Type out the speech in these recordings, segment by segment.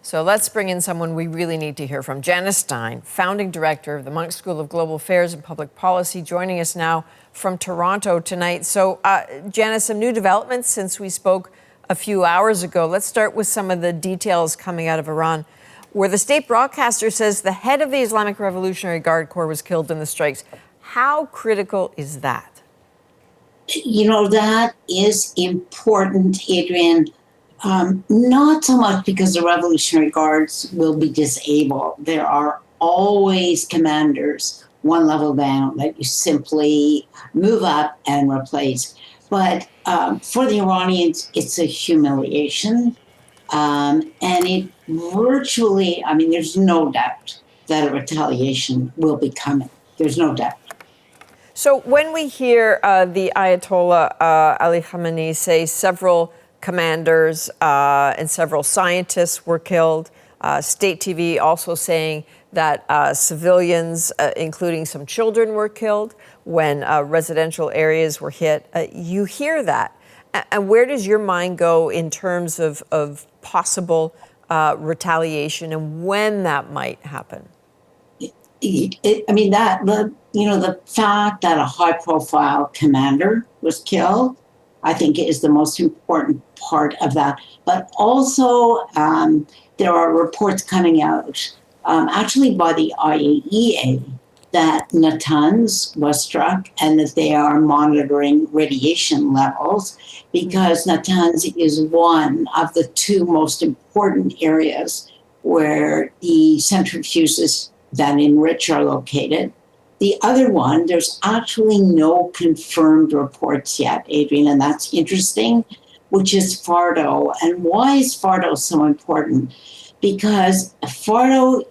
So let's bring in someone we really need to hear from. Janice Stein, founding director of the Munk School of Global Affairs and Public Policy, joining us now from Toronto tonight. So, Janice, some new developments since we spoke a few hours ago. Let's start with some of the details coming out of Iran, where the state broadcaster says the head of the Islamic Revolutionary Guard Corps was killed in the strikes. How critical is that? You know, that is important, Adrienne. Not so much because the Revolutionary Guards will be disabled. There are always commanders one level down that you simply move up and replace. But for the Iranians, it's a humiliation. And it virtually, I mean, there's no doubt that a retaliation will be coming. There's no doubt. So when we hear the Ayatollah Ali Khamenei say several commanders and several scientists were killed, state TV also saying that civilians, including some children, were killed when residential areas were hit. You hear that. And where does your mind go in terms of possible retaliation and when that might happen? The fact that a high-profile commander was killed, I think, is the most important part of that. But also, there are reports coming out, actually by the IAEA, that Natanz was struck and that they are monitoring radiation levels, because Natanz is one of the two most important areas where the centrifuges that enrich are located. The other one, there's actually no confirmed reports yet, Adrienne, and that's interesting, which is Fardo. And why is Fardo so important? Because Fardo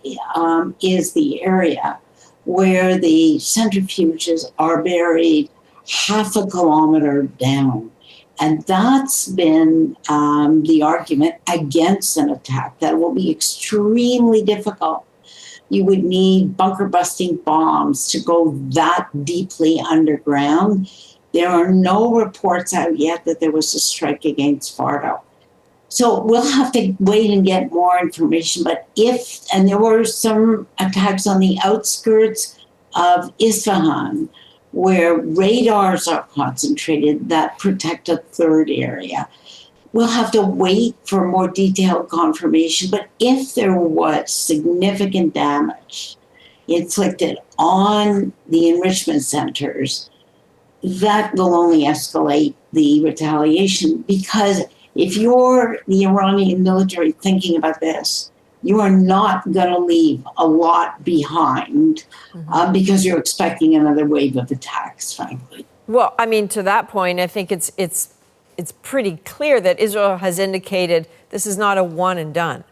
is the area where the centrifuges are buried half a kilometer down. And that's been the argument against an attack, that it will be extremely difficult. You would need bunker-busting bombs to go that deeply underground. There are no reports out yet that there was a strike against Fardo. So we'll have to wait and get more information. But and there were some attacks on the outskirts of Isfahan, where radars are concentrated that protect a third area. We'll have to wait for more detailed confirmation. But if there was significant damage inflicted on the enrichment centers, that will only escalate the retaliation. Because if you're the Iranian military thinking about this, you are not going to leave a lot behind because you're expecting another wave of attacks, frankly. Well, I mean, to that point, I think it's pretty clear that Israel has indicated this is not a one and done.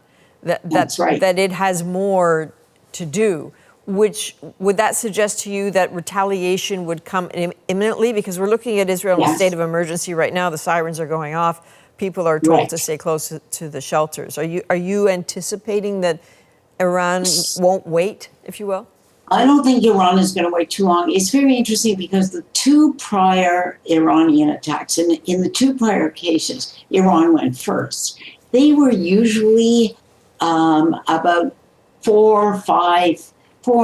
That's right. That it has more to do. Which would that suggest to you that retaliation would come imminently? Because we're looking at Israel in a state of emergency right now. The sirens are going off. People are told to stay close to the shelters. Are you anticipating that Iran won't wait, if you will? I don't think Iran is going to wait too long. It's very interesting because the two prior Iranian attacks, in the two prior cases, Iran went first. They were usually about 4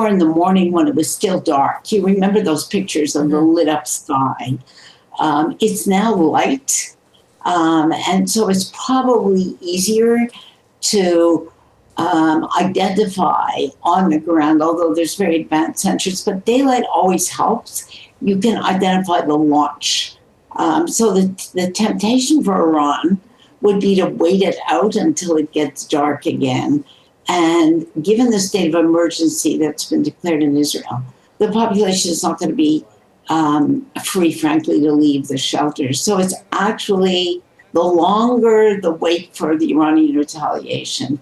in the morning when it was still dark. You remember those pictures of the lit up sky. It's now light. And so it's probably easier to identify on the ground, although there's very advanced sensors, but daylight always helps. You can identify the launch. So the temptation for Iran would be to wait it out until it gets dark again. And given the state of emergency that's been declared in Israel, the population is not going to be free, frankly, to leave the shelters. So it's actually the longer the wait for the Iranian retaliation,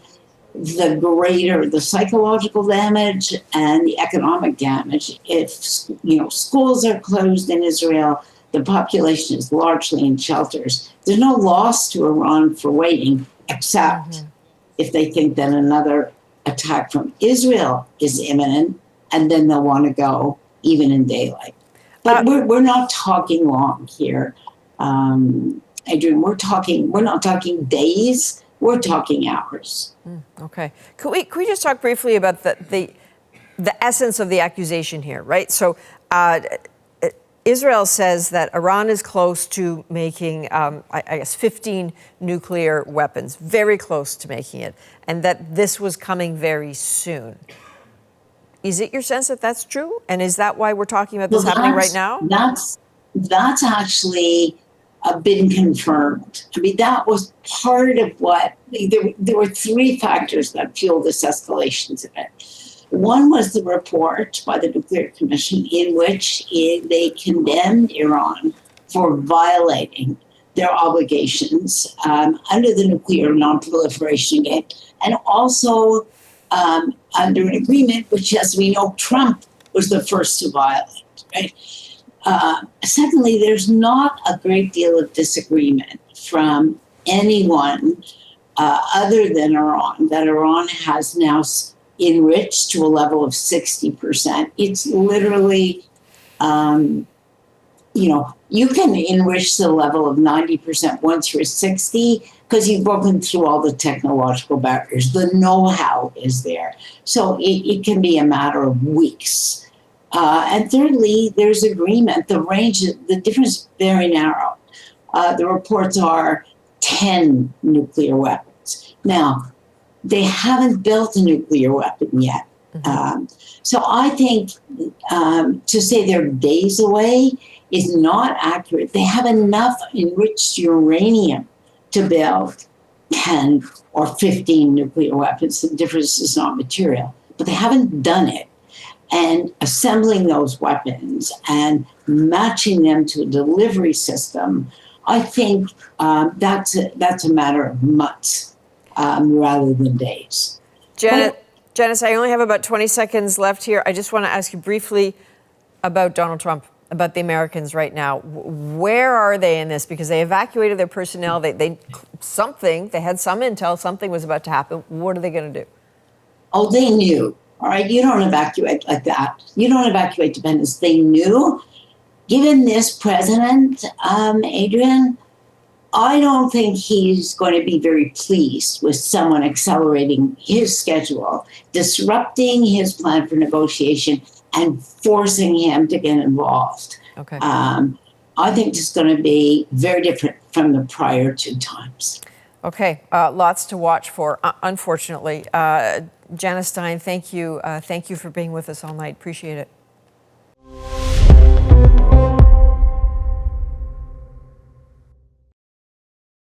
the greater the psychological damage and the economic damage. If schools are closed in Israel, the population is largely in shelters. There's no loss to Iran for waiting, except if they think that another attack from Israel is imminent, and then they'll want to go even in daylight. But we're not talking long here, Adrienne. We're not talking days. we're talking hours. Okay. Could we just talk briefly about the essence of the accusation here, right? So Israel says that Iran is close to making, I guess, 15 nuclear weapons, very close to making it, and that this was coming very soon. Is it your sense that that's true? And is that why we're talking about this happening right now? That's actually been confirmed. I mean, that was part of what, there were three factors that fueled this escalation event. One was the report by the Nuclear Commission in which they condemned Iran for violating their obligations under the Nuclear Non-Proliferation Agreement, and also under an agreement which, as we know, Trump was the first to violate, right? Secondly, there's not a great deal of disagreement from anyone other than Iran, that Iran has now enriched to a level of 60%. It's literally, you can enrich the level of 90% once you're 60 because you've broken through all the technological barriers. The know-how is there. So it can be a matter of weeks. And thirdly, there's agreement. The difference is very narrow. The reports are 10 nuclear weapons. Now, they haven't built a nuclear weapon yet. So I think to say they're days away is not accurate. They have enough enriched uranium to build 10 or 15 nuclear weapons. The difference is not material, but they haven't done it. And assembling those weapons and matching them to a delivery system, I think that's a matter of months rather than days. Janice, I only have about 20 seconds left here. I just want to ask you briefly about Donald Trump, about the Americans right now. Where are they in this? Because they evacuated their personnel. They had some intel, something was about to happen. What are they going to do? Oh, they knew. All right, you don't evacuate like that. You don't evacuate dependents. They knew. Given this president, Adrienne, I don't think he's going to be very pleased with someone accelerating his schedule, disrupting his plan for negotiation, and forcing him to get involved. Okay. I think it's going to be very different from the prior two times. Okay, lots to watch for, unfortunately. Janice Stein, thank you. Thank you for being with us all night. Appreciate it.